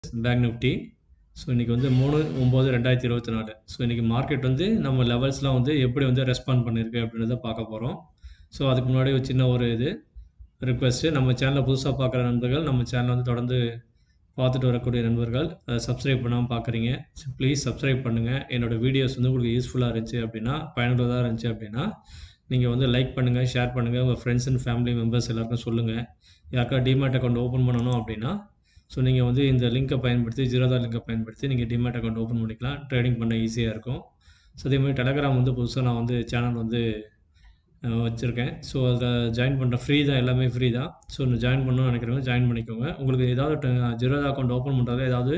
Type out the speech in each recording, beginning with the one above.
Bank Nifty. So இன்றைக்கி வந்து 3/9/2024. So இன்றைக்கி மார்க்கெட் வந்து நம்ம லெவல்ஸ்லாம் வந்து எப்படி வந்து ரெஸ்பாண்ட் பண்ணியிருக்கு அப்படின்றத பார்க்க போகிறோம். ஸோ அதுக்கு முன்னாடி ஒரு சின்ன ரிக்வெஸ்ட்டு, நம்ம சேனலை புதுசாக பார்க்குற நண்பர்கள், நம்ம சேனலை வந்து தொடர்ந்து பார்த்துட்டு வரக்கூடிய நண்பர்கள் சப்ஸ்கிரைப் பண்ணாமல் பார்க்குறீங்க. ப்ளீஸ் சப்ஸ்கிரைப் பண்ணுங்கள். என்னோடய வீடியோஸ் வந்து உங்களுக்கு யூஸ்ஃபுல்லாக இருந்துச்சு அப்படின்னா, பயனுள்ளதாக இருந்துச்சு அப்படின்னா, நீங்கள் வந்து லைக் பண்ணுங்கள், ஷேர் பண்ணுங்கள், உங்கள் ஃப்ரெண்ட்ஸ் அண்ட் ஃபேமிலி மெம்பர்ஸ் எல்லாருக்கும் சொல்லுங்கள். யாருக்கா டிமேட் அக்கௌண்ட் ஓப்பன் பண்ணணும் அப்படின்னா, ஸோ நீங்கள் வந்து இந்த லிங்கை பயன்படுத்தி, ஜீரோதா லிங்கை பயன்படுத்தி நீங்கள் டிமேட் அக்கௌண்ட் ஓப்பன் பண்ணிக்கலாம். ட்ரேடிங் பண்ண ஈஸியாக இருக்கும். ஸோ அதேமாதிரி டெலகிராம் வந்து புதுசாக நான் வந்து சேனல் வந்து வச்சுருக்கேன். ஸோ அதில் ஜாயின் பண்ணுற ஃப்ரீ தான், எல்லாமே ஃப்ரீ தான். ஸோ ஜாயின் பண்ணணும்னு நினைக்கிறவங்க ஜாயின் பண்ணிக்கோங்க. உங்களுக்கு ஏதாவது ஜீரோதா அக்கௌண்ட் ஓப்பன் பண்ணுறதுல ஏதாவது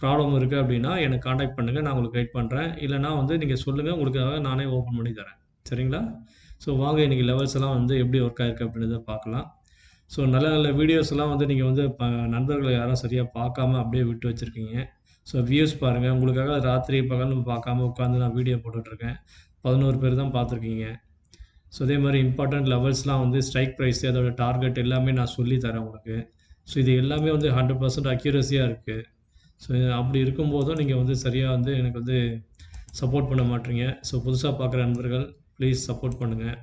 ப்ராப்ளம் இருக்குது அப்படின்னா எனக்கு காண்டாக்ட் பண்ணுங்கள், நான் உங்களுக்கு கைட் பண்ணுறேன். இல்லைனா வந்து நீங்கள் சொல்லுங்கள், உங்களுக்காக நானே ஓப்பன் பண்ணி தரேன். சரிங்களா? ஸோ வாங்க இன்றைக்கி லெவல்ஸ் எல்லாம் வந்து எப்படி ஒர்க் ஆகிருக்கு அப்படின்றத பார்க்கலாம். ஸோ நல்ல நல்ல வீடியோஸ்லாம் வந்து நீங்கள் வந்து நண்பர்களை யாரும் சரியாக பார்க்காம அப்படியே விட்டு வச்சுருக்கீங்க. ஸோ வியூஸ் பாருங்கள், உங்களுக்காக ராத்திரி பகல்னு பார்க்காம உட்காந்து நான் வீடியோ போட்டுட்ருக்கேன். 11 பேர் தான் பார்த்துருக்கீங்க. ஸோ அதே மாதிரி இம்பார்ட்டண்ட் லெவல்ஸ்லாம் வந்து ஸ்ட்ரைக் ப்ரைஸ், அதோட டார்கெட் எல்லாமே நான் சொல்லி தரேன் உங்களுக்கு. ஸோ இது எல்லாமே வந்து 100% அக்யூரஸியாக இருக்குது. ஸோ அப்படி இருக்கும்போதும் நீங்கள் வந்து சரியாக வந்து எனக்கு வந்து சப்போர்ட் பண்ண மாட்டீங்க. ஸோ புதுசாக பார்க்குற நண்பர்கள் ப்ளீஸ் சப்போர்ட் பண்ணுங்கள்.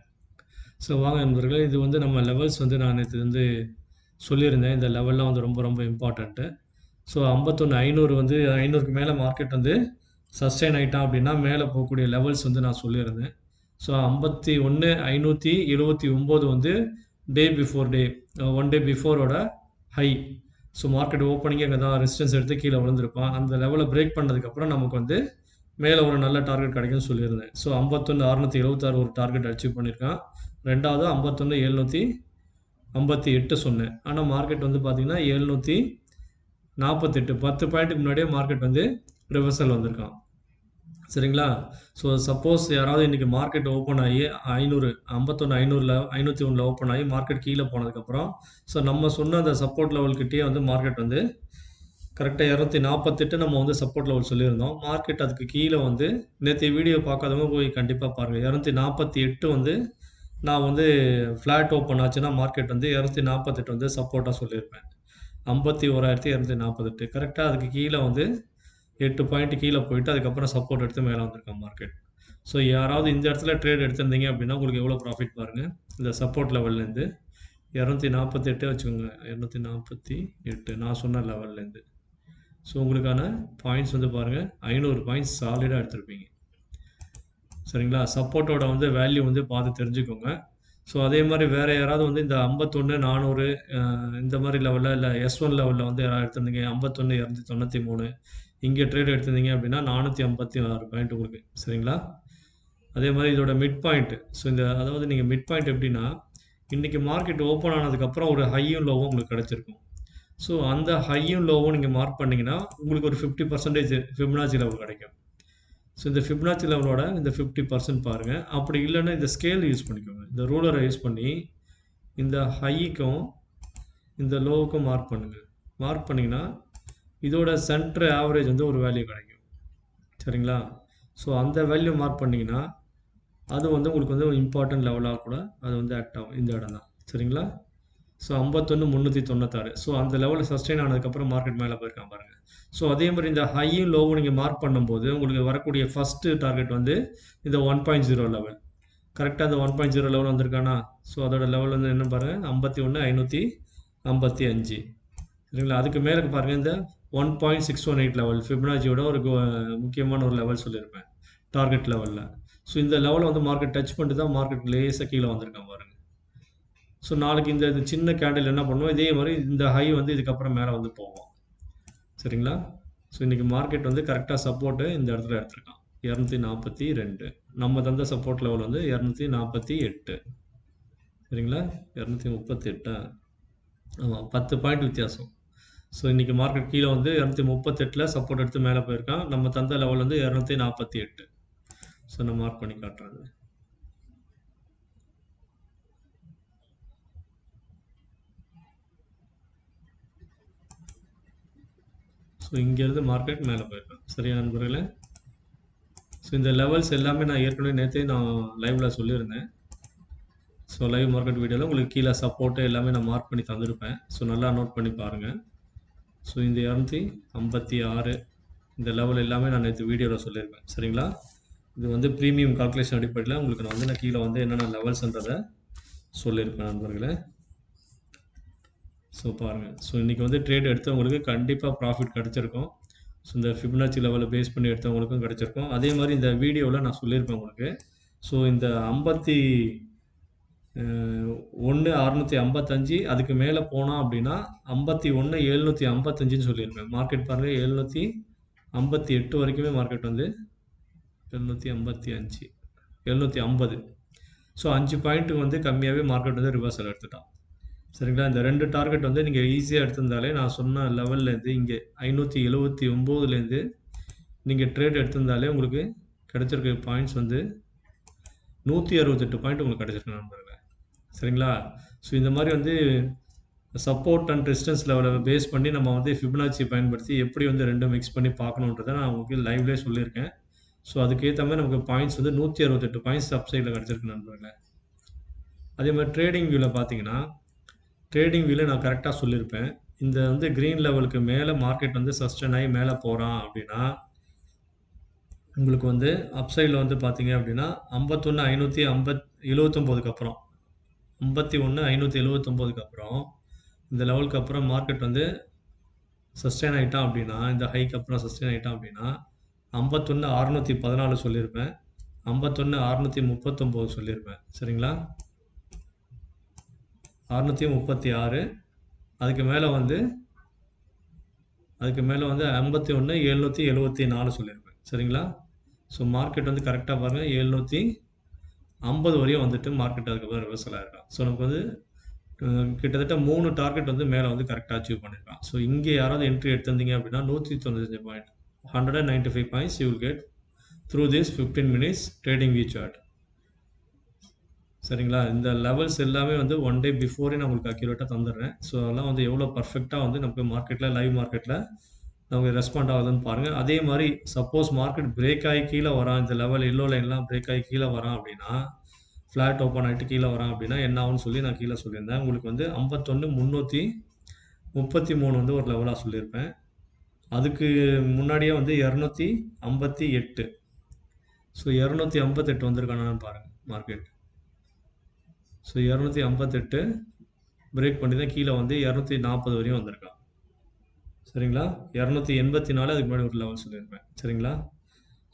ஸோ வாங்க நண்பர்களே, இது வந்து நம்ம லெவல்ஸ் வந்து நான் நேற்று வந்து சொல்லியிருந்தேன். இந்த லெவல்லாம் வந்து ரொம்ப ரொம்ப இம்பார்ட்டண்ட்டு. ஸோ 51,500 வந்து 500க்கு மேலே மார்க்கெட் வந்து சஸ்டெயின் ஆகிட்டான் அப்படின்னா மேலே போகக்கூடிய லெவல்ஸ் வந்து நான் சொல்லியிருந்தேன். ஸோ 51,579 வந்து டே பிஃபோர் டே, 1 டே பிஃபோரோட ஹை. ஸோ மார்க்கெட் ஓப்பனிங்கே அங்கே தான் ரெசிஸ்டன்ஸ் எடுத்து கீழே விழுந்திருப்பான். அந்த லெவலை பிரேக் பண்ணதுக்கப்புறம் நமக்கு வந்து மேலே ஒரு நல்ல டார்கெட் கிடைக்கும்னு சொல்லியிருந்தேன். ஸோ 51,676 ஒரு டார்கெட் அச்சீவ் பண்ணியிருக்கான். ரெண்டாவது 51,758 சொன்னேன். ஆனால் மார்க்கெட் வந்து பார்த்தீங்கன்னா 748, 10 பாயிண்ட்டுக்கு முன்னாடியே மார்க்கெட் வந்து ரிவர்சல் வந்திருக்கான். சரிங்களா? ஸோ சப்போஸ் யாராவது இன்றைக்கி மார்க்கெட் ஓப்பன் ஆகி 51,500ல் 501ல் ஓப்பன் ஆகி மார்க்கெட் கீழே போனதுக்கப்புறம், ஸோ நம்ம சொன்ன அந்த சப்போர்ட் லெவல்கிட்டயே வந்து மார்க்கெட் வந்து கரெக்டாக 248 நம்ம வந்து சப்போர்ட் லெவல் சொல்லியிருந்தோம். மார்க்கெட் அதுக்கு கீழே வந்து நேற்று வீடியோ பார்க்காதவங்க போய் கண்டிப்பாக பாருங்கள். 248 வந்து நான் வந்து ஃப்ளாட் ஓப்பன் ஆச்சுன்னா மார்க்கெட் வந்து 248 வந்து சப்போர்ட்டாக சொல்லியிருப்பேன். 51,248 கரெக்டாக அதுக்கு கீழே வந்து 8 பாயிண்ட் கீழே போயிட்டு அதுக்கப்புறம் சப்போர்ட் எடுத்து மேலே வந்திருக்கான் மார்க்கெட். ஸோ யாராவது இந்த இடத்துல ட்ரேட் எடுத்திருந்தீங்க அப்படின்னா உங்களுக்கு எவ்வளோ ப்ராஃபிட் பாருங்கள். இந்த சப்போர்ட் லெவல்லேருந்து 248 வச்சுக்கோங்க, 248 நான் சொன்ன லெவல்லேருந்து. ஸோ உங்களுக்கான பாயிண்ட்ஸ் வந்து பாருங்கள், 500 பாயிண்ட்ஸ் சாலிடாக எடுத்திருப்பீங்க. சரிங்களா? சப்போர்ட்டோட வந்து வேல்யூ வந்து பார்த்து தெரிஞ்சுக்கோங்க. ஸோ அதே மாதிரி வேறு யாராவது வந்து இந்த 51,400 இந்த மாதிரி லெவலில், இல்லை S1 லெவலில் வந்து யாராவது எடுத்திருந்தீங்க 51,293 இங்கே ட்ரேட் எடுத்திருந்தீங்க அப்படின்னா 456 பாயிண்ட் உங்களுக்கு. சரிங்களா? அதே மாதிரி இதோட மிட் பாயிண்ட். ஸோ அதாவது நீங்கள் மிட் பாயிண்ட் எப்படின்னா, இன்றைக்கி மார்க்கெட் ஓப்பன் ஆனதுக்கப்புறம் ஒரு ஹையும் லோவும் உங்களுக்கு கிடச்சிருக்கும். ஸோ அந்த ஹையும் லோவும் நீங்கள் மார்க் பண்ணிங்கன்னா உங்களுக்கு ஒரு 50% ஃபிபனாச்சி லெவல் கிடைக்கும். ஸோ இந்த ஃபிபனாச்சி லெவலோட இந்த 50% பாருங்கள். அப்படி இல்லைன்னா இந்த ஸ்கேல் யூஸ் பண்ணிக்கோங்க. இந்த ரூலரை யூஸ் பண்ணி இந்த ஹைக்கும் இந்த லோவுக்கும் மார்க் பண்ணுங்கள். மார்க் பண்ணிங்கன்னா இதோட சென்டர் ஆவரேஜ் வந்து ஒரு வேல்யூ கிடைக்கும். சரிங்களா? ஸோ அந்த வேல்யூ மார்க் பண்ணிங்கன்னா அது வந்து உங்களுக்கு வந்து ஒரு இம்பார்ட்டன்ட் லெவலாக கூட அது வந்து ஆக்ட் ஆகும். இந்த இடம் தான். சரிங்களா? ஸோ 51,396. ஸோ அந்த லெவலில் சஸ்டெயின் ஆனதுக்கப்புறம் மார்க்கெட் மேலே போயிருக்கான் பாருங்கள். ஸோ அதே மாதிரி இந்த ஹையும் லோவும் நீங்கள் மார்க் பண்ணும்போது உங்களுக்கு வரக்கூடிய ஃபஸ்ட்டு டார்கெட் வந்து இந்த 1.0 லெவல். கரெக்டாக அந்த 1.0 லெவல் வந்திருக்கானா? ஸோ அதோட லெவல் வந்து என்ன பாருங்கள், 51,555. சரிங்களா? அதுக்கு மேலே பாருங்கள் இந்த 1.618 லெவல் ஃபிபனாச்சியோட ஒரு முக்கியமான ஒரு லெவல் சொல்லியிருப்பேன் டார்கெட் லெவலில். ஸோ இந்த லெவலை வந்து மார்க்கெட் டச் பண்ணிட்டு தான் மார்க்கெட் லேசாக கீழே வந்திருக்கான் பாருங்கள். ஸோ நாளைக்கு இந்த சின்ன கேண்டில் என்ன பண்ணுவோம், இதே மாதிரி இந்த ஹை வந்து இதுக்கப்புறம் மேலே வந்து போவோம். சரிங்களா? ஸோ இன்றைக்கி மார்க்கெட் வந்து கரெக்டாக சப்போர்ட்டு இந்த இடத்துல எடுத்துருக்கான் 242. நம்ம தந்த சப்போர்ட் லெவல் வந்து 248. சரிங்களா? 238. ஆமாம், 10 பாயிண்ட் வித்தியாசம். ஸோ இன்றைக்கி மார்க்கெட் கீழே வந்து 238ல் சப்போர்ட் எடுத்து மேலே போயிருக்கான். நம்ம தந்த லெவல் வந்து 248. ஸோ நான் மார்க் பண்ணி காட்டுறேன். ஸோ இங்கேருந்து மார்க்கெட் மேலே போயிருக்கேன். சரியா நண்பர்களே? ஸோ இந்த லெவல்ஸ் எல்லாமே நான் ஏற்கனவே நேற்றே நான் லைவில் சொல்லியிருந்தேன். ஸோ லைவ் மார்க்கெட் வீடியோவில் உங்களுக்கு கீழே சப்போர்ட்டு எல்லாமே நான் மார்க் பண்ணி தந்திருப்பேன். ஸோ நல்லா நோட் பண்ணி பாருங்கள். ஸோ இந்த 256 இந்த லெவல் எல்லாமே நான் நேற்று வீடியோவில் சொல்லியிருப்பேன். சரிங்களா? இது வந்து ப்ரீமியம் கால்குலேஷன் அடிப்படையில் உங்களுக்கு நான் கீழே என்னென்ன லெவல்ஸ்ன்றதை சொல்லியிருப்பேன் நண்பர்களே. ஸோ பாருங்கள். ஸோ இன்றைக்கி ட்ரேட் எடுத்தவங்களுக்கு கண்டிப்பாக ப்ராஃபிட் கிடச்சிருக்கும். ஸோ இந்த ஃபிபனாச்சி லெவலை பேஸ் பண்ணி எடுத்தவங்களுக்கும் கிடச்சிருக்கும். அதே மாதிரி இந்த வீடியோவில் நான் சொல்லியிருப்பேன் உங்களுக்கு. ஸோ இந்த 51,655 அதுக்கு மேலே போனால் அப்படின்னா 51,755ன்னு சொல்லியிருப்பேன். மார்க்கெட் பாருங்கள் 758 வரைக்குமே மார்க்கெட் 755 750. ஸோ 5 பாயிண்ட்டு கம்மியாகவே மார்க்கெட் ரிவர்சல் எடுத்துட்டான். சரிங்களா? இந்த 2 டார்கெட் நீங்கள் ஈஸியாக எடுத்திருந்தாலே நான் சொன்ன லெவல்லேருந்து இங்கே 579லேருந்து நீங்கள் ட்ரேட் எடுத்திருந்தாலே உங்களுக்கு கிடைச்சிருக்க பாயிண்ட்ஸ் 168 பாயிண்ட் உங்களுக்கு கிடைச்சிருக்கு நண்பர்களே. சரிங்களா? ஸோ இந்த மாதிரி சப்போர்ட் அண்ட் ரெசிஸ்டன்ஸ் லெவலை பேஸ் பண்ணி நம்ம ஃபிபனாச்சி பயன்படுத்தி எப்படி ரெண்டும் மிக்ஸ் பண்ணி பார்க்கணுன்றதை நான் உங்களுக்கு லைவ்லேயே சொல்லியிருக்கேன். ஸோ அதுக்கேற்ற மாதிரி நமக்கு பாயிண்ட்ஸ் 168 பாயிண்ட்ஸ் அப்சைடில் கிடச்சிருக்கு நண்பர்களே. அதே மாதிரி ட்ரேடிங் வியூவில் பார்த்தீங்கன்னா ட்ரேடிங் வியூவில் நான் கரெக்டாக சொல்லியிருப்பேன். இந்த க்ரீன் லெவலுக்கு மேலே மார்க்கெட் சஸ்டெயின் ஆகி மேலே போகிறான் அப்படின்னா உங்களுக்கு அப்சைடில் பார்த்தீங்க அப்படின்னா 51,579க்கு அப்புறம் 51,579க்கு அப்புறம் இந்த லெவலுக்கு அப்புறம் மார்க்கெட் சஸ்டெயின் ஆகிட்டான் அப்படின்னா இந்த ஹைக்கு அப்புறம் சஸ்டெயின் ஆகிட்டான் அப்படின்னா 51,614 சொல்லியிருப்பேன். 51,639 சொல்லியிருப்பேன். சரிங்களா? 636 அதுக்கு மேலே 51,774 சொல்லியிருப்பேன். சரிங்களா? ஸோ மார்க்கெட் கரெக்டாக பாருங்கள் 750 வரையும் மார்க்கெட் அதுக்கப்புறம் ரிவர்சல் ஆகிருக்கான். ஸோ நமக்கு கிட்டத்தட்ட 3 டார்கெட் மேலே கரெக்டாக அச்சீவ் பண்ணியிருக்கான். ஸோ இங்கே யாராவது என்ட்ரி எடுத்திருந்தீங்க அப்படின்னா 195 point 195 points you will get through this 15 minutes trading view chart. சரிங்களா? இந்த லெவல்ஸ் எல்லாமே 1 டே பிஃபோரே நான் உங்களுக்கு அக்யூரேட்டாக தந்துடுறேன். ஸோ அதெல்லாம் எவ்வளோ பர்ஃபெக்டாக நமக்கு மார்க்கெட்டில் லைவ் மார்க்கெட்டில் நமக்கு ரெஸ்பாண்ட் ஆகுதுன்னு பாருங்கள். அதே மாதிரி சப்போஸ் மார்க்கெட் பிரேக் ஆகி கீழே வரான், இந்த லெவல் எல்லோ லைன்லாம் பிரேக் ஆகி கீழே வரான் அப்படின்னா ஃப்ளாட் ஓப்பன் ஆகிட்டு கீழே வரான் அப்படின்னா என்ன ஆகும்னு சொல்லி நான் கீழே சொல்லியிருந்தேன். உங்களுக்கு 51,333 ஒரு லெவலாக சொல்லியிருப்பேன். அதுக்கு முன்னாடியே 258. ஸோ 258 வந்திருக்கானான்னு பாருங்கள் மார்க்கெட். ஸோ 258 பிரேக் பண்ணி தான் கீழே 240 வரையும் வந்திருக்கான். சரிங்களா? 284 அதுக்கு முன்னாடி ஒரு லெவல் சொல்லியிருப்பேன். சரிங்களா?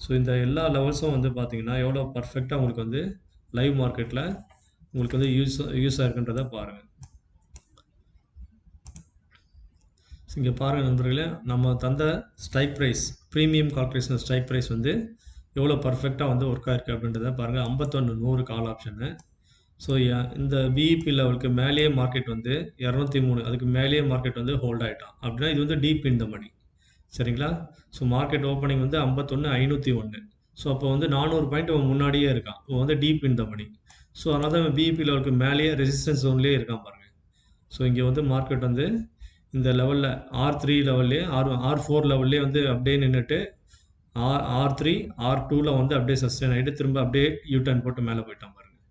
ஸோ இந்த எல்லா லெவல்ஸும் பார்த்தீங்கன்னா எவ்வளோ பர்ஃபெக்டாக உங்களுக்கு லைவ் மார்க்கெட்டில் உங்களுக்கு யூஸ் ஆகிருக்குன்றதை பாருங்கள். இங்கே பாருங்கள் நண்பர்களே, நம்ம தந்த strike price premium calculation strike price எவ்வளோ பர்ஃபெக்டாக ஒர்க் ஆகிருக்கு அப்படின்றத பாருங்கள். 51,100 கால் ஆப்ஷனு. ஸோ இந்த பிஇபி லெவலுக்கு மேலேயே மார்க்கெட் 203 அதுக்கு மேலேயே மார்க்கெட் ஹோல்ட் ஆகிட்டான் அப்படின்னா இது டீப் இன் த மணி. சரிங்களா? So market opening 51,501. ஸோ அப்போ 400 பாயிண்ட் முன்னாடியே இருக்கான். Deep in the money. So அதனால தான் பிஇபி லெவலுக்கு மேலேயே ரெசிஸ்டன்ஸ் ஜோன்லேயே இருக்கான் பாருங்கள். ஸோ இங்கே மார்க்கெட் இந்த லெவலில் R3 லெவல்லே R4 லெவல்லே அப்படியே நின்றுட்டு R3 R2ல் அப்படியே சஸ்டெயின் ஆகிட்டு திரும்ப அப்படியே யூட்டர்ன் போட்டு மேலே போயிட்டான் பாருங்கள்.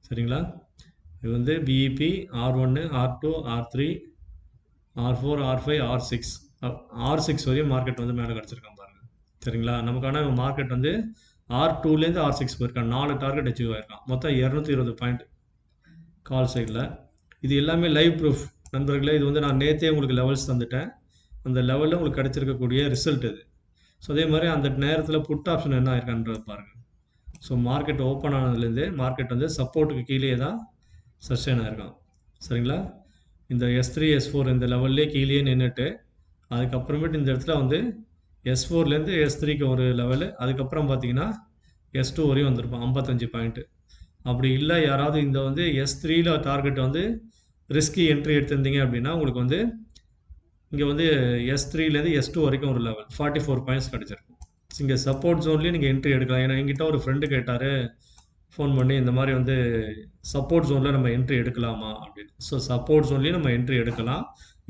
சரிங்களா? இது PIB R1 R2 R3 R4 R5 R6 R6 வரையும் மார்க்கெட் மேலே கிடச்சிருக்கான் பாருங்கள். சரிங்களா? நமக்கான மார்க்கெட் R2லேருந்து R6 போயிருக்கான். 4 டார்கெட் அச்சீவ் ஆகிருக்கான். மொத்தம் 220 பாயிண்ட் கால் சைடில். இது எல்லாமே லைவ் ப்ரூஃப் நண்பர்களே. இது நான் நேற்றே உங்களுக்கு லெவல்ஸ் தந்துட்டேன். அந்த லெவலில் உங்களுக்கு கிடச்சிருக்கக்கூடிய ரிசல்ட் இது. ஸோ அதே மாதிரி அந்த நேரத்தில் புட் ஆப்ஷன் என்ன ஆயிருக்கான்றது பாருங்கள். ஸோ மார்க்கெட் ஓப்பன் ஆனதுலேருந்து மார்க்கெட் சப்போர்ட்டுக்கு கீழே தான் சஸ்டெயின் ஆகிருக்கான். சரிங்களா? இந்த S3 S4 இந்த லெவல்லே கீழே நின்றுட்டு அதுக்கப்புறமேட்டு இந்த இடத்துல S4லேருந்து S3க்கு ஒரு லெவலு, அதுக்கப்புறம் பார்த்தீங்கன்னா S2 வரையும் வந்திருப்பான் 55 பாயிண்ட்டு. அப்படி இல்லை யாராவது இந்த S3ல டார்கெட் ரிஸ்கி என்ட்ரி எடுத்திருந்தீங்க அப்படின்னா உங்களுக்கு இங்கே S3லேருந்து S2 வரைக்கும் ஒரு லெவல் 44 பாயிண்ட்ஸ் கிடச்சிருக்கும். இங்கே சப்போர்ட் ஜோன்லேயும் நீங்கள் என்ட்ரி எடுக்கலாம். ஏன்னா என்கிட்ட ஒரு ஃப்ரெண்டு கேட்டார் ஃபோன் பண்ணி, இந்த மாதிரி சப்போர்ட் ஜோனில் நம்ம என்ட்ரி எடுக்கலாமா அப்படின்னு. ஸோ சப்போர்ட் ஜோன்லேயும் நம்ம என்ட்ரி எடுக்கலாம்.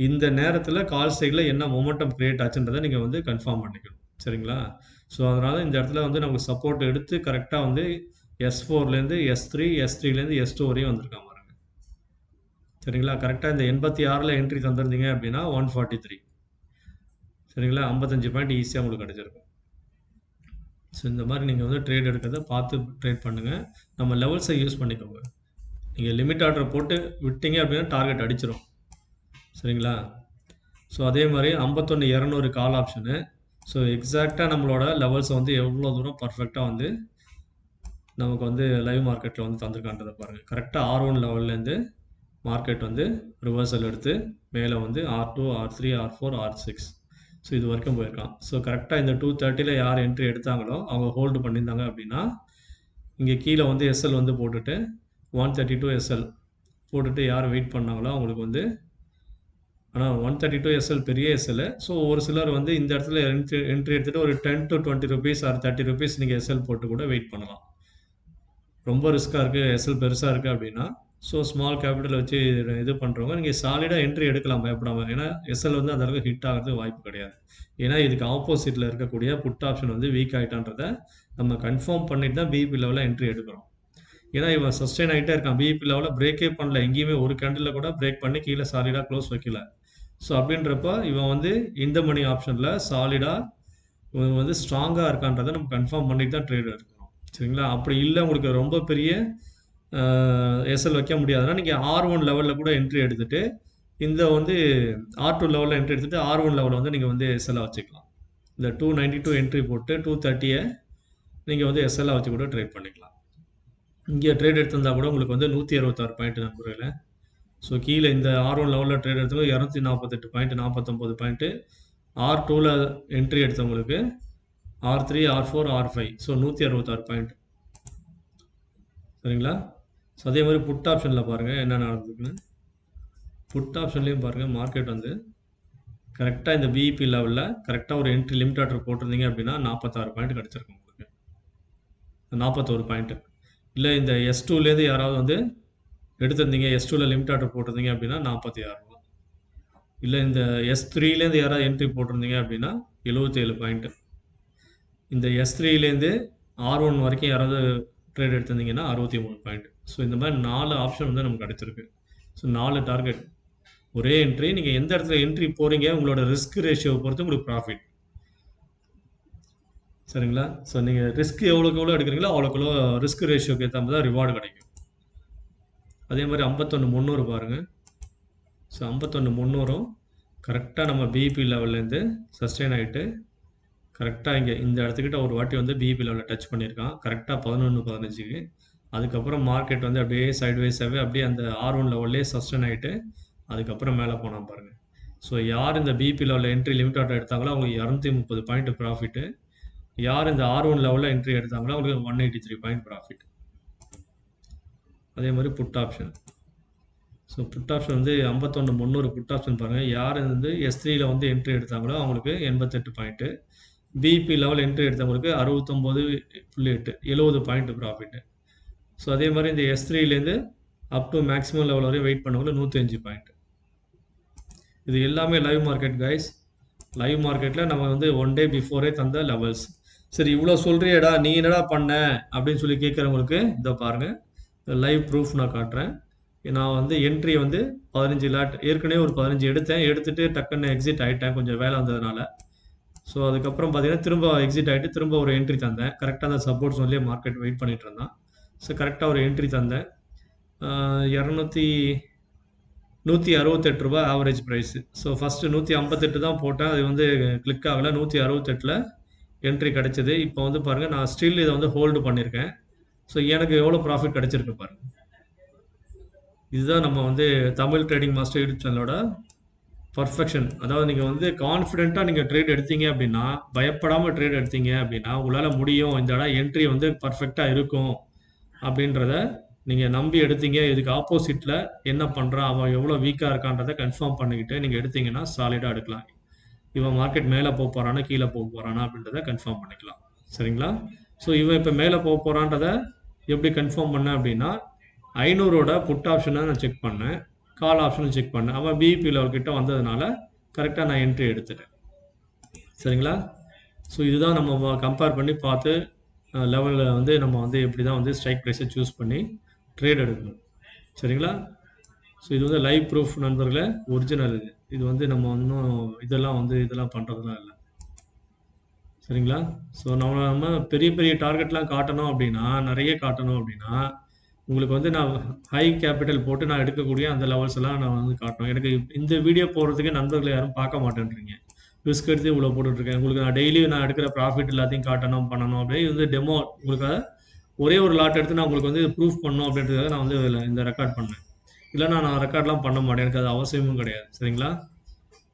இந்த நேரத்தில் கால் சைடில் என்ன மொமெண்டம் க்ரியேட் ஆச்சுன்றதை நீங்கள் கன்ஃபார்ம் பண்ணிக்கணும். சரிங்களா? ஸோ அதனால் இந்த இடத்துல நமக்கு சப்போர்ட் எடுத்து கரெக்டாக S4லேருந்து S3 S3லேருந்து S2 வரையும் வந்திருக்காங்க பாருங்க. சரிங்களா? கரெக்டாக இந்த 86ல் என்ட்ரி தந்திருந்தீங்க அப்படின்னா 143. சரிங்களா? 55 பாயிண்ட் ஈஸியா உங்களுக்கு கிடைச்சிருக்கும். ஸோ இந்த மாதிரி நீங்க வந்து ட்ரேட் எடுக்கிறத பார்த்து ட்ரேட் பண்ணுங்க. நம்ம லெவல்ஸை யூஸ் பண்ணிக்கோங்க. நீங்க லிமிட் ஆர்டர் போட்டு விட்டீங்க அப்படின்னா டார்கெட் அடிச்சிரும். சரிங்களா? ஸோ அதே மாதிரி 51,200 கால் ஆப்ஷனு. ஸோ எக்ஸாக்டாக நம்மளோட லெவல்ஸை வந்து எவ்வளோ தூரம் பர்ஃபெக்டாக வந்து நமக்கு வந்து லைவ் மார்க்கெட்டில் வந்து தந்திருக்கான்றதை பாருங்கள். கரெக்டாக R1 லெவல்லேருந்து மார்க்கெட் வந்து ரிவர்சல் எடுத்து மேலே வந்து R2, R3, R4, R6 so இது வரைக்கும் போயிருக்கான். ஸோ கரெக்டாக இந்த 230ல் யார் என்ட்ரி எடுத்தாங்களோ அவங்க ஹோல்டு பண்ணியிருந்தாங்க அப்படின்னா இங்கே கீழே வந்து எஸ்எல் வந்து போட்டுட்டு 132 எஸ்எல் போட்டுட்டு யார் வெயிட் பண்ணாங்களோ அவங்களுக்கு வந்து ஆனால் 132 எஸ்எல் பெரிய எஸ்எல். ஸோ ஒரு சிலர் வந்து இந்த இடத்துல என்ட்ரி எடுத்துகிட்டு ஒரு 10 to 20 ருபீஸ் ஆர் 30 ருபீஸ் நீங்கள் எஸ்எல் போட்டு கூட வெயிட் பண்ணலாம். ரொம்ப ரிஸ்க்காக இருக்குது, எஸ்எல் பெருசாக இருக்குது அப்படின்னா ஸோ ஸ்மால் கேபிட்டல் வச்சு இது பண்ணுறவங்க நீங்கள் சாலிடாக என்ட்ரி எடுக்கலாம் பயப்படாமல். ஏன்னா எஸ்எல் வந்து அந்த அளவுக்கு ஹிட் ஆகிறதுக்கு வாய்ப்பு கிடையாது. ஏன்னா இதுக்கு ஆப்போசிட்டில் இருக்கக்கூடிய புட் ஆப்ஷன் வந்து வீக் ஆகிட்டான்றதை நம்ம கன்ஃபார்ம் பண்ணிட்டு தான் பிபி லெவலில் என்ட்ரி எடுக்கிறோம். ஏன்னா இவன் சஸ்டெயின் ஆகிட்டே இருக்கான், பிபி லெவலில் பிரேக்கே பண்ணல, எங்கேயுமே ஒரு கேண்டில் கூட பிரேக் பண்ணி கீழே சாலிடாக க்ளோஸ் வைக்கல. ஸோ அப்படின்றப்ப இவன் வந்து இந்த மணி ஆப்ஷனில் சாலிடாக இவன் வந்து ஸ்ட்ராங்காக இருக்கான்றதை நம்ம கன்ஃபார்ம் பண்ணிட்டு தான் ட்ரேட் எடுக்கணும். சரிங்களா? அப்படி இல்லை உங்களுக்கு ரொம்ப பெரிய எஸ்எல் வைக்க முடியாதுன்னா நீங்கள் R1 லெவலில் கூட என்ட்ரி எடுத்துகிட்டு இந்த வந்து R2 லெவலில் என்ட்ரி எடுத்துகிட்டு R1 லெவலில் வந்து நீங்கள் வந்து எஸ்எல்லாக வச்சுக்கலாம். இந்த 292 என்ட்ரி போட்டு 230 நீங்கள் வந்து எஸ்எல்லாக வச்சு கூட ட்ரேட் பண்ணிக்கலாம். இங்கே ட்ரேட் எடுத்திருந்தா கூட உங்களுக்கு வந்து 166 பாயிண்ட் நண்பர்களே. ஸோ கீழே இந்த R1 லெவலில் ட்ரேட் எடுத்தவங்க 248 பாயிண்ட், 49 பாயிண்ட்டு. R2ல் என்ட்ரி எடுத்தவங்களுக்கு R3, R4, R5 so 166 point. சரிங்களா? ஸோ அதே மாதிரி புட் ஆப்ஷனில் பாருங்கள் என்ன நடந்திருக்குன்னு. புட் ஆப்ஷன்லேயும் பாருங்கள் மார்க்கெட் வந்து கரெக்டாக இந்த பிஇபி லெவலில் கரெக்டாக ஒரு என்ட்ரி லிமிட் ஆர்டர் போட்டிருந்தீங்க அப்படின்னா 46 பாயிண்ட் கிடச்சிருக்கும் உங்களுக்கு, 41 பாயிண்ட்டு. இல்லை இந்த S2லேருந்து யாராவது வந்து எடுத்திருந்தீங்க, S2வில் லிமிட் ஆர்டர் போட்டிருந்தீங்க அப்படின்னா 46 ரூபா. இல்லை இந்த S3லேருந்து யாராவது என்ட்ரி போட்டிருந்தீங்க அப்படின்னா 77 பாயிண்ட்டு. இந்த S3லேருந்து R1 வரைக்கும் யாராவது ட்ரேட் எடுத்திருந்தீங்கன்னா 63 பாயிண்ட். ஸோ இந்த மாதிரி 4 ஆப்ஷன் வந்து நமக்கு கிடச்சிருக்கு. ஸோ 4 டார்கெட், ஒரே என்ட்ரி. நீங்கள் எந்த இடத்துல என்ட்ரி போகிறீங்க உங்களோட ரிஸ்க் ரேஷியோவை பொறுத்து உங்களுக்கு ப்ராஃபிட். சரிங்களா? ஸோ நீங்கள் ரிஸ்க் எவ்வளோக்கு எவ்வளோ எடுக்கிறீங்களோ அவ்வளோக்கு ரிஸ்க் ரேஷியோக்கு ஏற்ற மாதிரி தான் ரிவார்டு கிடைக்கும். அதே மாதிரி 51,300 பாருங்கள். ஸோ 51,300 கரெக்டாக நம்ம பிபி லெவல்லேருந்து சஸ்டெயின் ஆகிட்டு கரெக்டாக இங்கே இந்த இடத்துக்கிட்ட ஒரு வாட்டி வந்து பிபி லெவலில் டச் பண்ணியிருக்கான் கரெக்டாக 11:15க்கு. அதுக்கப்புறம் மார்க்கெட் வந்து அப்படியே சைட்வைஸாகவே அப்படியே அந்த R1 லெவல்லே சஸ்டெயின் ஆகிட்டு அதுக்கப்புறம் மேலே போனால் பாருங்கள். ஸோ யார் இந்த பிபி லெவலில் என்ட்ரி லிமிட் ஆர்டர் எடுத்தாங்களோ அவங்க 230 பாயிண்ட் ப்ராஃபிட்டு. யார் இந்த R1 லெவலில் என்ட்ரி எடுத்தாங்களோ அவங்களுக்கு 183 பாயிண்ட் ப்ராஃபிட். அதே மாதிரி put option. So put option வந்து 51,300 புட் ஆப்ஷன் பாருங்கள். யார் வந்து S3யில் வந்து என்ட்ரி எடுத்தாங்களோ அவங்களுக்கு 88 பாயிண்ட்டு. பிபி லெவல் என்ட்ரி எடுத்தவங்களுக்கு 69.8 70 பாயிண்ட் ப்ராஃபிட்டு. ஸோ அதே மாதிரி இந்த S3லேருந்து அப் டு மேக்ஸிமம் லெவல் வரையும் வெயிட் பண்ணவங்களுக்கு 105 பாயிண்ட். இது எல்லாமே லைவ் மார்க்கெட் கைஸ். லைவ் மார்க்கெட்டில் நம்ம வந்து 1 டே பிஃபோரே தந்த லெவல்ஸ். சரி இவ்வளோ சொல்கிறியடா நீ என்னடா பண்ண அப்படின்னு சொல்லி கேட்குறவங்களுக்கு இதை பாருங்கள், லைவ் ப்ரூஃப் நான் காட்டுறேன். நான் வந்து என்ட்ரி வந்து 15 லாட் ஏற்கனவே ஒரு 15 எடுத்துட்டு டக்குன்னு எக்ஸிட் ஆகிட்டேன் கொஞ்சம் வேலை வந்ததுனால. ஸோ அதுக்கப்புறம் பார்த்தீங்கன்னா திரும்ப எக்ஸிட் ஆகிட்டு திரும்ப ஒரு என்ட்ரி தந்தேன். கரெக்டாக அந்த சப்போர்ட் ஜோன்லேயே மார்க்கெட் வெயிட் பண்ணிட்டு இருந்தான். ஸோ கரெக்டாக ஒரு என்ட்ரி தந்தேன். 168 ரூபா ஆவரேஜ் ப்ரைஸு. ஸோ ஃபஸ்ட்டு 158 தான் போட்டேன், அது வந்து கிளிக் ஆகலை. 168ல் என்ட்ரி கிடச்சிது. இப்போ வந்து பாருங்கள் நான் ஸ்டில் இதை வந்து ஹோல்டு பண்ணியிருக்கேன். ஸோ எனக்கு எவ்வளோ ப்ராஃபிட் கிடச்சிருக்கு பாருங்கள். இதுதான் நம்ம வந்து தமிழ் ட்ரேடிங் மாஸ்டர் யூடியூப் சேனலோட பர்ஃபெக்ஷன். அதாவது நீங்கள் வந்து கான்ஃபிடென்ட்டாக நீங்கள் ட்ரேட் எடுத்தீங்க அப்படின்னா, பயப்படாமல் ட்ரேட் எடுத்தீங்க அப்படின்னா உங்களால் முடியும், இந்த இடம் என்ட்ரி வந்து பர்ஃபெக்டாக இருக்கும் அப்படின்றத நீங்கள் நம்பி எடுத்தீங்க. இதுக்கு ஆப்போசிட்டில் என்ன பண்ணுறான், அவன் எவ்வளோ வீக்காக இருக்கான்றதை கன்ஃபார்ம் பண்ணிக்கிட்டு நீங்கள் எடுத்தீங்கன்னா சாலிடாக எடுக்கலாம். இவன் மார்க்கெட் மேலே போக போகிறானா கீழே போக போகிறானா அப்படின்றத கன்ஃபார்ம் பண்ணிக்கலாம். சரிங்களா? ஸோ இவன் இப்போ மேலே போக போகிறான்றதை எப்படி கன்ஃபார்ம் பண்ணேன் அப்படின்னா 500ஓட புட் ஆப்ஷனை நான் செக் பண்ணேன், கால் ஆப்ஷனும் செக் பண்ணேன். அவன் பிஇபி லெவல் கிட்ட வந்ததுனால கரெக்டாக நான் என்ட்ரி எடுத்துட்டேன். சரிங்களா? ஸோ இதுதான் நம்ம கம்பேர் பண்ணி பார்த்து லெவலில் வந்து நம்ம வந்து எப்படி தான் வந்து ஸ்ட்ரைக் ப்ரைஸை சூஸ் பண்ணி ட்ரேட் எடுக்கணும். சரிங்களா? ஸோ இது வந்து லைவ் ப்ரூஃப் நண்பர்களே, ஒரிஜினல் இது. இது வந்து நம்ம இன்னும் இதெல்லாம் பண்ணுறதுலாம் இல்லை. சரிங்களா? ஸோ நம்ம பெரிய பெரிய டார்கெட்லாம் காட்டணும் அப்படின்னா, நிறைய காட்டணும் அப்படின்னா, உங்களுக்கு வந்து நான் ஹை கேபிட்டல் போட்டு நான் எடுக்கக்கூடிய அந்த லெவல்ஸ் எல்லாம் நான் வந்து காட்டணும். எனக்கு இந்த வீடியோ போடுறதுக்கே நண்பர்கள் யாரும் பார்க்க மாட்டேன்றீங்க. ரிஸ்க் எடுத்து இவ்வளோ போட்டுட்ருக்கேன். உங்களுக்கு நான் டெய்லி நான் எடுக்கிற ப்ராஃபிட் எல்லாத்தையும் காட்டணும், பண்ணணும். அப்படியே இது வந்து டெமோ உங்களுக்காக ஒரே ஒரு லாட் எடுத்து நான் உங்களுக்கு வந்து ப்ரூஃப் பண்ணணும் அப்படின்றதுக்காக நான் வந்து இதில் இந்த ரெக்கார்ட் பண்ணேன். இல்லைனா நான் ரெக்கார்ட்லாம் பண்ண மாட்டேன். எனக்கு அது அவசியமும் கிடையாது. சரிங்களா?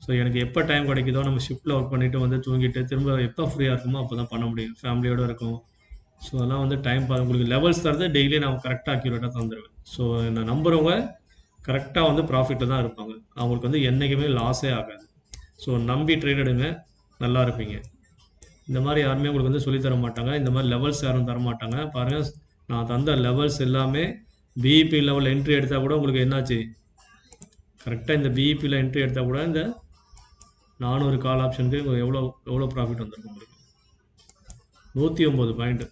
ஸோ எனக்கு எப்போ டைம் கிடைக்குதோ நம்ம ஷிஃப்ட்டில் ஒர்க் பண்ணிவிட்டு வந்து தூங்கிட்டு திரும்ப எப்போ ஃப்ரீயாக இருக்குமோ அப்போ தான் பண்ண முடியும். ஃபேமிலியோடு இருக்கும். ஸோ அதெல்லாம் வந்து டைம் உங்களுக்கு லெவல்ஸ் தரது டெய்லி நான் கரெக்டாக அக்யூரேட்டாக தந்துடுவேன். ஸோ என்னை நம்புறவங்க கரெக்டாக வந்து ப்ராஃபிட்டில் தான் இருப்பாங்க. அவங்களுக்கு வந்து என்றைக்குமே லாஸே ஆகாது. ஸோ நம்பி ட்ரேட் எடுங்க, நல்லா இருப்பீங்க. இந்த மாதிரி யாருமே உங்களுக்கு வந்து சொல்லித் தர மாட்டாங்க. இந்த மாதிரி லெவல்ஸ் யாரும் தர மாட்டாங்க. பாருங்கள், நான் தந்த லெவல்ஸ் எல்லாமே பிஇபி லெவல் என்ட்ரி எடுத்தால் கூட உங்களுக்கு என்னாச்சு, கரெக்டாக இந்த பிஇபியில் என்ட்ரி எடுத்தால் கூட இந்த 400 கால் ஆப்ஷனுக்கு எவ்வளோ எவ்வளோ ப்ராஃபிட் வந்திருக்கும் உங்களுக்கு? 109 பாயிண்ட்.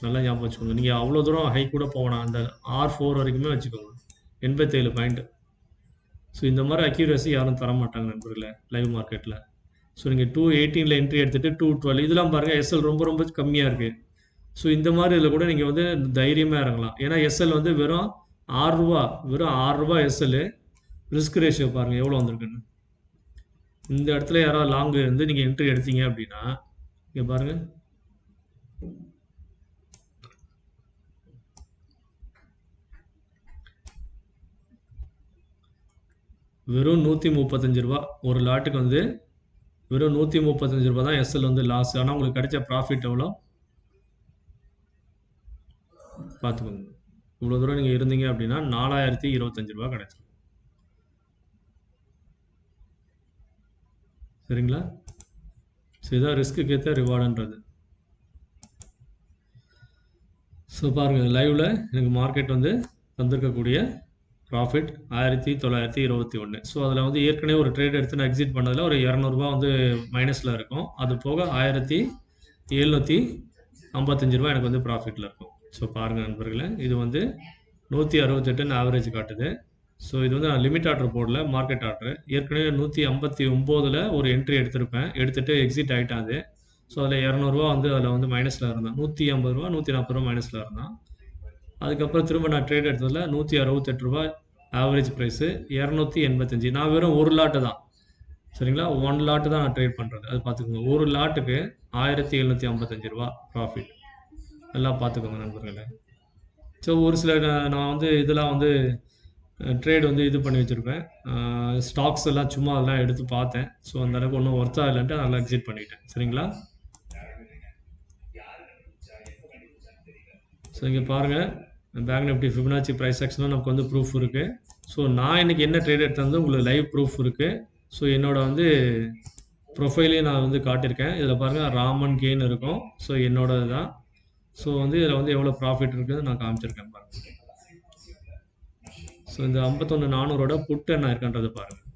நல்லா ஞாபகம் வச்சுக்கோங்க. நீங்கள் அவ்வளோ தூரம் ஹை கூட போகணும். அந்த R4 வரைக்குமே வச்சுக்கோங்க. 87 பாயிண்ட். ஸோ இந்த மாதிரி அக்யூரசி யாரும் தர மாட்டாங்க நண்பர்களே லைவ் மார்க்கெட்டில். ஸோ நீங்கள் 218 என்ட்ரி எடுத்துகிட்டு 212 இதெல்லாம் பாருங்கள், எஸ்எல் ரொம்ப ரொம்ப கம்மியாக இருக்குது. ஸோ இந்த மாதிரி இதில் கூட நீங்கள் வந்து தைரியமாக இறங்கலாம். ஏன்னா எஸ்எல் வந்து வெறும் ₹6 எஸ்எல். ரிஸ்க் ரேஷியோ பாருங்கள் எவ்வளோ வந்திருக்குன்னு. இந்த இடத்துல யாராவது லாங்கு வந்து நீங்கள் என்ட்ரி எடுத்தீங்க அப்படின்னா இங்கே பாருங்கள், வெறும் ₹135 ஒரு லாட்டுக்கு வந்து வெறும் ₹135 தான் எஸ்எல் வந்து லாஸ். ஆனால் உங்களுக்கு கிடைச்ச ப்ராஃபிட் எவ்வளோ பார்த்துக்கோங்க. இவ்வளோ தூரம் நீங்கள் இருந்தீங்க அப்படின்னா ₹4025 கிடைச்சிடும். சரிங்களா? ஸோ இதான் ரிஸ்க்கு ஏற்ற ரிவார்டுன்றது. ஸோ பாருங்கள், லைவில் எனக்கு மார்க்கெட் வந்து தந்திருக்கக்கூடிய ப்ராஃபிட் 1921. ஸோ அதில் வந்து ஏற்கனவே ஒரு ட்ரேட் எடுத்து நான் எக்ஸிட் பண்ணதில் ஒரு ₹200 வந்து மைனஸில் இருக்கும். அது போக ₹1755 எனக்கு வந்து ப்ராஃபிட்டில் இருக்கும். ஸோ பாருங்கள் நண்பர்களே, இது வந்து 168 ஆவரேஜ் காட்டுது. ஸோ இது வந்து நான் லிமிட் ஆர்டர் போடல, மார்க்கெட் ஆர்டர். ஏற்கனவே 159 ஒரு என்ட்ரி எடுத்திருப்பேன், எடுத்துகிட்டு எக்ஸிட் ஆகிட்டான் அது. ஸோ அதில் ₹200 வந்து அதில் வந்து மைனஸில் இருந்தான். ₹150 ₹140 மைனஸில் இருந்தான். அதுக்கப்புறம் திரும்ப நான் ட்ரேட் எடுத்ததில் ₹168 ஆவரேஜ் ப்ரைஸு, 285. நான் வெறும் ஒரு லாட்டு தான், சரிங்களா? 1 லாட்டு தான் நான் ட்ரேட் பண்ணுறது. அது பார்த்துக்கோங்க. ஒரு லாட்டுக்கு ₹1755 ப்ராஃபிட். எல்லாம் பார்த்துக்கோங்க நண்பர்களே. ஸோ ஒரு சில நான் வந்து இதெல்லாம் வந்து ட்ரேட் வந்து இது பண்ணி வச்சுருப்பேன். ஸ்டாக்ஸ் எல்லாம் சும்மா அதெல்லாம் எடுத்து பார்த்தேன். ஸோ அந்தளவுக்கு ஒன்றும் ஒர்த்தாக இல்லைன்ட்டு நல்லா எக்ஸிட் பண்ணிட்டேன். சரிங்களா? ஸோ இங்கே பாருங்கள், பேங்க் நிஃப்டி ஃபிபனாச்சி ப்ரைஸ் ஆக்ஷனில் நமக்கு வந்து ப்ரூஃப் இருக்குது. ஸோ நான் இன்றைக்கி என்ன ட்ரேட் எடுத்தது உங்களுக்கு லைவ் ப்ரூஃப் இருக்குது. ஸோ என்னோடய வந்து ப்ரொஃபைலையும் நான் வந்து காட்டியிருக்கேன். இதில் பாருங்கள், ராமன் கெயின் இருக்கும். ஸோ என்னோடது தான். ஸோ வந்து இதில் வந்து எவ்வளோ ப்ராஃபிட் இருக்குது நான் காமிச்சிருக்கேன் பாருங்கள். ஸோ இந்த 51400 புட் என்ன இருக்கின்றது பாருங்கள்.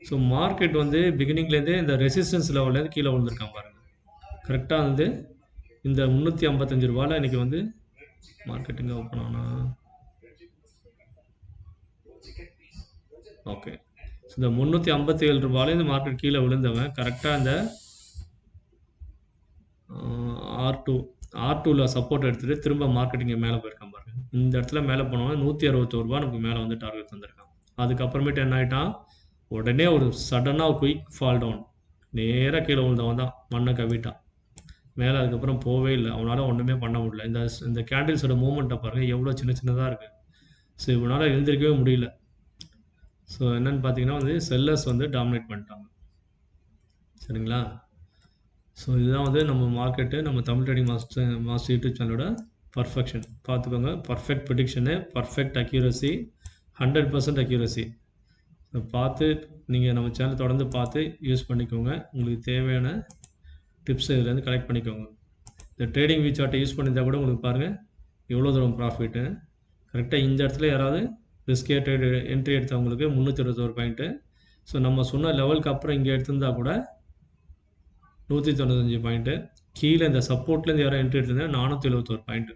ஸோ மார்க்கெட் வந்து பிகினிங்லேருந்தே இந்த ரெசிஸ்டன்ஸ் லெவல்லேருந்து கீழே விழுந்திருக்கான் பாருங்கள். கரெக்டாக வந்து இந்த ₹355 இன்றைக்கி வந்து மார்க்கெட்டிங்க ஓப்பன் ஆனால் ஓகே. ஸோ இந்த ₹357 இந்த மார்க்கெட் கீழே விழுந்தவன் கரெக்டாக இந்த R2ல சப்போர்ட் எடுத்துகிட்டு திரும்ப மார்க்கெட்டிங்க மேலே போயிருக்கான் பாருங்கள். இந்த இடத்துல மேலே போனவன் ₹161 நமக்கு மேலே வந்து டார்கெட் தந்திருக்கான். அதுக்கப்புறமேட்டு என்ன ஆகிட்டான், உடனே ஒரு சடனாக குயிக் ஃபால் டவுன், நேராக கீழே விழுந்தவன் தான் மண்ணை கவிட்டான் மேலே. அதுக்கப்புறம் போகவே இல்லை, அவனால் ஒன்றுமே பண்ண முடியல. இந்த கேண்டில்ஸோட மூமெண்ட்டை பாருங்கள் எவ்வளோ சின்ன சின்னதாக இருக்குது. ஸோ இவனால் எழுந்திருக்கவே முடியல. ஸோ என்னென்னு பார்த்தீங்கன்னா வந்து செல்லர்ஸ் வந்து டாமினேட் பண்ணிட்டாங்க. சரிங்களா? ஸோ இதுதான் வந்து நம்ம மார்க்கெட்டு, நம்ம தமிழ் ட்ரேடிங் மாஸ்டர் யூடியூப் சேனலோட பர்ஃபெக்ஷன். பார்த்துக்கோங்க, perfect prediction, perfect accuracy, 100% accuracy. So பார்த்து நீங்கள் நம்ம சேனல் தொடர்ந்து பார்த்து யூஸ் பண்ணிக்கோங்க. உங்களுக்கு தேவையான டிப்ஸ் இதுலேருந்து கலெக்ட் பண்ணிக்கோங்க. இந்த ட்ரேடிங் வியூ சார்ட்டை யூஸ் பண்ணியிருந்தால் கூட உங்களுக்கு பாருங்கள் எவ்வளோ தூரம் ப்ராஃபிட்டு. கரெக்டாக இந்த இடத்துல யாராவது ரிஸ்கே ட்ரேட் என்ட்ரி எடுத்தவங்களுக்கு 321 பாயிண்ட்டு. ஸோ நம்ம சொன்ன லெவலுக்கு அப்புறம் இங்கே எடுத்திருந்தா கூட 195 பாயிண்ட்டு. கீழே இந்த சப்போர்ட்லேருந்து யாரும் என்ட்ரி எடுத்திருந்தா 471 பாயிண்ட்டு.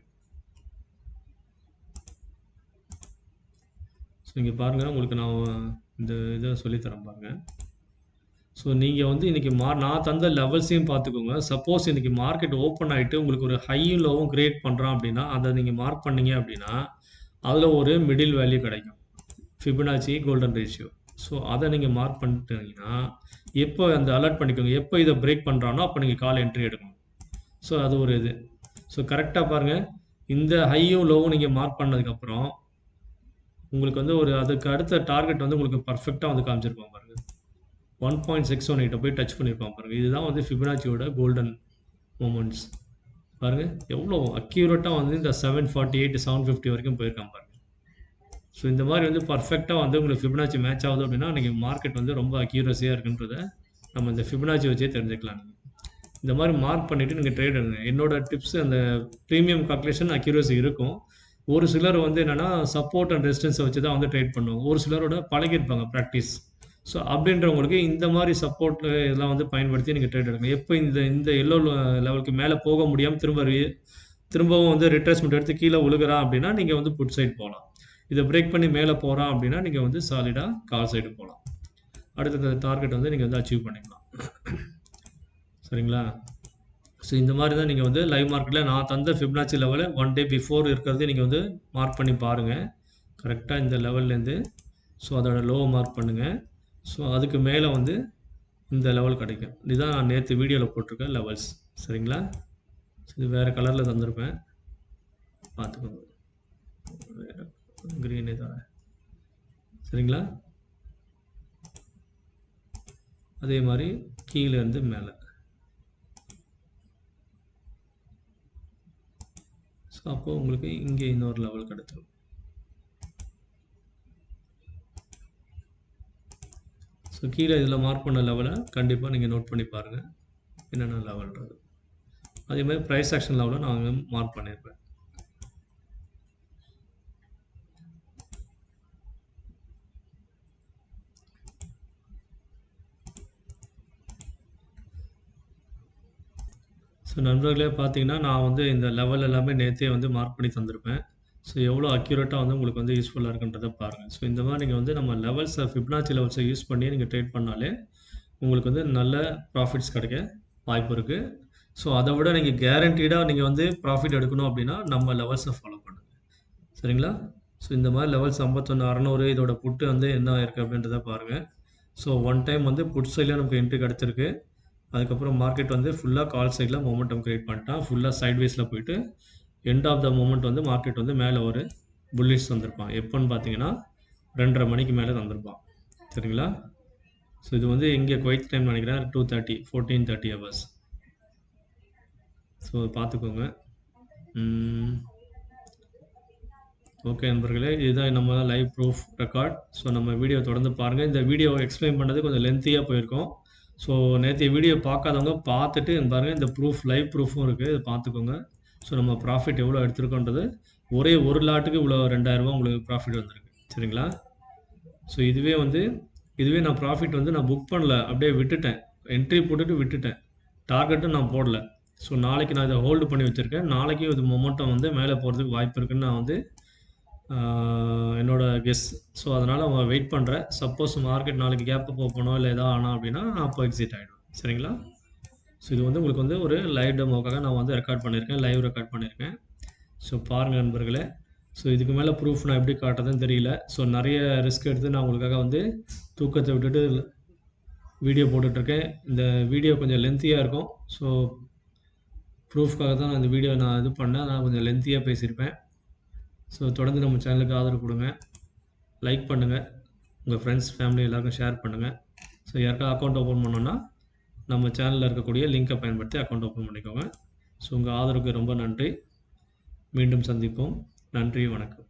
இங்கே பாருங்கள், உங்களுக்கு நான் இந்த இதை சொல்லித்தரேன் பாருங்கள். ஸோ நீங்கள் வந்து இன்றைக்கி நான் தந்த லெவல்ஸையும் பார்த்துக்கோங்க. சப்போஸ் இன்றைக்கி மார்க்கெட் ஓப்பன் ஆகிட்டு உங்களுக்கு ஒரு ஹையும் லோவும் கிரியேட் பண்ணுறான் அப்படின்னா, அதை நீங்கள் மார்க் பண்ணீங்க அப்படின்னா, அதில் ஒரு மிடில் வேல்யூ கிடைக்கும். Fibonacci golden ratio. ஸோ அதை நீங்கள் மார்க் பண்ணிட்டீங்கன்னா, எப்போ அந்த அலர்ட் பண்ணிக்கோங்க. எப்போ இதை பிரேக் பண்ணுறானோ அப்போ நீங்கள் கால் என்ட்ரி எடுக்கணும். ஸோ அது ஒரு இது. ஸோ கரெக்டாக பாருங்கள், இந்த ஹையும் லோவும் நீங்கள் மார்க் பண்ணதுக்கப்புறம் உங்களுக்கு வந்து ஒரு அதுக்கு அடுத்த டார்கெட் வந்து உங்களுக்கு பர்ஃபெக்டாக வந்து காமிச்சிருப்பாங்க பாருங்கள். 1.618 போய் டச் பண்ணியிருப்பான் பாருங்கள். இதுதான் வந்து ஃபிபனாச்சியோட கோல்டன் மூமெண்ட்ஸ். பாருங்கள் எவ்வளோ அக்யூரேட்டாக வந்து இந்த 748 750 வரைக்கும் போயிருக்கான் பாருங்கள். ஸோ இந்த மாதிரி வந்து பர்ஃபெக்டாக வந்து உங்களுக்கு ஃபிபனாச்சி மேட்ச் ஆகுது அப்படின்னா அன்றைக்கி மார்க்கெட் வந்து ரொம்ப அக்யூரஸியாக இருக்குன்றதை நம்ம இந்த ஃபிபனாச்சி வச்சே தெரிஞ்சுக்கலாம். இந்த மாதிரி மார்க் பண்ணிவிட்டு நீங்கள் ட்ரேட் எடுங்க. என்னோடய டிப்ஸ் அந்த ப்ரீமியம் கால்குலேஷன் அக்யூரஸி இருக்கும். ஒரு சிலர் வந்து என்னென்னா சப்போர்ட் அண்ட் ரெசிஸ்டன்ஸை வச்சு தான் வந்து ட்ரேட் பண்ணுவாங்க. ஒரு சிலரோட பழகிருப்பாங்க ப்ராக்டிஸ். ஸோ அப்படின்றவங்களுக்கு இந்த மாதிரி சப்போர்ட் இதெல்லாம் வந்து பயன்படுத்தி நீங்கள் ட்ரேட் எடுங்க. எப்போ இந்த இந்த எல்லோ லெவலுக்கு மேலே போக முடியாமல் திரும்பவும் வந்து ரிட்ரேஸ்மெண்ட் எடுத்து கீழே விழுகிறான் அப்படின்னா நீங்கள் வந்து புட் சைடு போகலாம். இதை பிரேக் பண்ணி மேலே போகிறான் அப்படின்னா நீங்கள் வந்து சாலிடாக கால் சைடு போகலாம். அடுத்த டார்கெட் வந்து நீங்கள் வந்து அச்சீவ் பண்ணிக்கலாம். சரிங்களா? ஸோ இந்த மாதிரி தான் நீங்கள் வந்து லைவ் மார்க்கெட்டில் நான் தந்த ஃபிப்னாச்சி லெவலில் 1 டே பிஃபோர் இருக்கிறதே நீங்கள் வந்து மார்க் பண்ணி பாருங்கள். கரெக்டாக இந்த லெவல்லேருந்து ஸோ அதோட லோவை மார்க் பண்ணுங்கள். ஸோ அதுக்கு மேலே வந்து இந்த லெவல் கிடைக்கும். இதுதான் நான் நேற்று வீடியோவில் போட்டிருக்கேன் லெவல்ஸ். சரிங்களா? இது வேறு கலரில் தந்திருப்பேன், பார்த்துக்கோங்க. வேறு க்ரீனே தரேன். சரிங்களா? அதே மாதிரி கீழேருந்து மேலே. ஸோ அப்போது உங்களுக்கு இங்கே இன்னொரு லெவல் கிடைச்சிடும். ஸோ கீழே இதில் மார்க் பண்ண லெவலை கண்டிப்பாக நீங்கள் நோட் பண்ணி பாருங்கள் என்னென்ன லெவல்ன்றது. அதே மாதிரி ப்ரைஸ் ஆக்ஷன் லெவலை நான் மார்க் பண்ணியிருப்பேன். ஸோ நண்பர்களே பார்த்தீங்கன்னா நான் வந்து இந்த லெவல் எல்லாமே நேற்றே வந்து மார்க் பண்ணி தந்திருப்பேன். ஸோ எவ்வளோ அக்யூரேட்டாக வந்து உங்களுக்கு வந்து யூஸ்ஃபுல்லாக இருக்குன்றதை பாருங்கள். ஸோ இந்த மாதிரி நீங்கள் வந்து நம்ம லெவல்ஸை ஃபிப்னாச்சி லெவல்ஸை யூஸ் பண்ணி நீங்கள் ட்ரேட் பண்ணாலே உங்களுக்கு வந்து நல்ல ப்ராஃபிட்ஸ் கிடைக்க வாய்ப்பு இருக்குது. ஸோ அதை விட நீங்கள் கேரண்டீடாக நீங்கள் வந்து ப்ராஃபிட் எடுக்கணும் அப்படின்னா நம்ம லெவல்ஸை ஃபாலோ பண்ணுங்கள். சரிங்களா? ஸோ இந்த மாதிரி லெவல்ஸ் 51,600 இதோட புட்டு வந்து என்ன இருக்குது அப்படின்றத பாருங்கள். ஸோ ஒன் டைம் வந்து புட் சைடில் நமக்கு என்ட்ரி கிடச்சிருக்கு. அதுக்கப்புறம் மார்க்கெட் வந்து ஃபுல்லாக கால் சைடில் மொமெண்டம் க்ரியேட் பண்ணிட்டான். ஃபுல்லாக சைட்வேஸில் போயிட்டு எண்ட் ஆஃப் த மொமெண்ட் வந்து மார்க்கெட் வந்து மேலே ஒரு புல்லிஷ் தந்திருப்பான். எப்போன்னு பார்த்தீங்கன்னா 2:30 மணிக்கு மேலே தந்திருப்பான். சரிங்களா? ஸோ இது வந்து இங்கே குவைத் டைம் நினைக்கிறேன் 2:30 14:30 ஹவர்ஸ். ஸோ பார்த்துக்கோங்க. ஓகே நண்பர்களே, இதுதான் நம்ம லைவ் ப்ரூஃப் ரெக்கார்ட். ஸோ நம்ம வீடியோ தொடர்ந்து பாருங்கள். இந்த வீடியோ எக்ஸ்பிளைன் பண்ணது கொஞ்சம் லென்த்தியாக போயிருக்கோம். ஸோ நேற்று வீடியோ பார்க்காதவங்க பார்த்துட்டு பாருங்கள், இந்த ப்ரூஃப் லைவ் ப்ரூஃபும் இருக்குது, இதை பார்த்துக்கோங்க. ஸோ நம்ம ப்ராஃபிட் எவ்வளோ எடுத்துருக்கோன்றது ஒரே ஒரு லாட்டுக்கு இவ்வளோ 2000 உங்களுக்கு ப்ராஃபிட் வந்திருக்கு. சரிங்களா? ஸோ இதுவே நான் ப்ராஃபிட் வந்து நான் புக் பண்ணல, அப்படியே விட்டுட்டேன். என்ட்ரி போட்டுட்டு விட்டுட்டேன். டார்கெட்டும் நான் போடல. ஸோ நாளைக்கு நான் இதை ஹோல்டு பண்ணி வச்சுருக்கேன். நாளைக்கு இது மொமெண்டம் வந்து மேலே போகிறதுக்கு வாய்ப்பு இருக்குதுன்னு நான் வந்து என்னோட கெஸ். ஸோ அதனால் வெயிட் பண்ணுறேன். சப்போஸ் மார்க்கெட் நாளைக்கு கேப் அப் ஓப்பனோ இல்லை எதாவது ஆனால் அப்படின்னா நான் அப்போ எக்ஸிட் ஆகிடும். சரிங்களா? ஸோ இது வந்து உங்களுக்கு வந்து ஒரு லைவ் டெமோக்காக நான் வந்து ரெக்கார்ட் பண்ணியிருக்கேன், லைவ் ரெக்கார்ட் பண்ணியிருக்கேன். ஸோ பாருங்கள் நண்பர்களே. ஸோ இதுக்கு மேலே ப்ரூஃப் நான் எப்படி காட்டுறதுன்னு தெரியல. ஸோ நிறைய ரிஸ்க் எடுத்து நான் உங்களுக்காக வந்து தூக்கத்தை விட்டுட்டு வீடியோ போட்டுட்ருக்கேன். இந்த வீடியோ கொஞ்சம் லென்த்தியாக இருக்கும். ஸோ ப்ரூஃப்காக தான் நான் இந்த வீடியோ நான் இது பண்ணேன். நான் கொஞ்சம் லென்த்தியாக பேசியிருப்பேன். ஸோ தொடர்ந்து நம்ம சேனலுக்கு ஆதரவு கொடுங்க, லைக் பண்ணுங்கள், உங்கள் ஃப்ரெண்ட்ஸ் ஃபேமிலி எல்லாருக்கும் ஷேர் பண்ணுங்கள். ஸோ யாருக்கா அக்கௌண்ட் ஓப்பன் பண்ணோன்னா நம்ம சேனலில் இருக்கக்கூடிய லிங்கை பயன்படுத்தி அக்கௌண்ட் ஓப்பன் பண்ணிக்கோங்க. ஸோ உங்கள் ஆதரவுக்கு ரொம்ப நன்றி. மீண்டும் சந்திப்போம். நன்றி, வணக்கம்.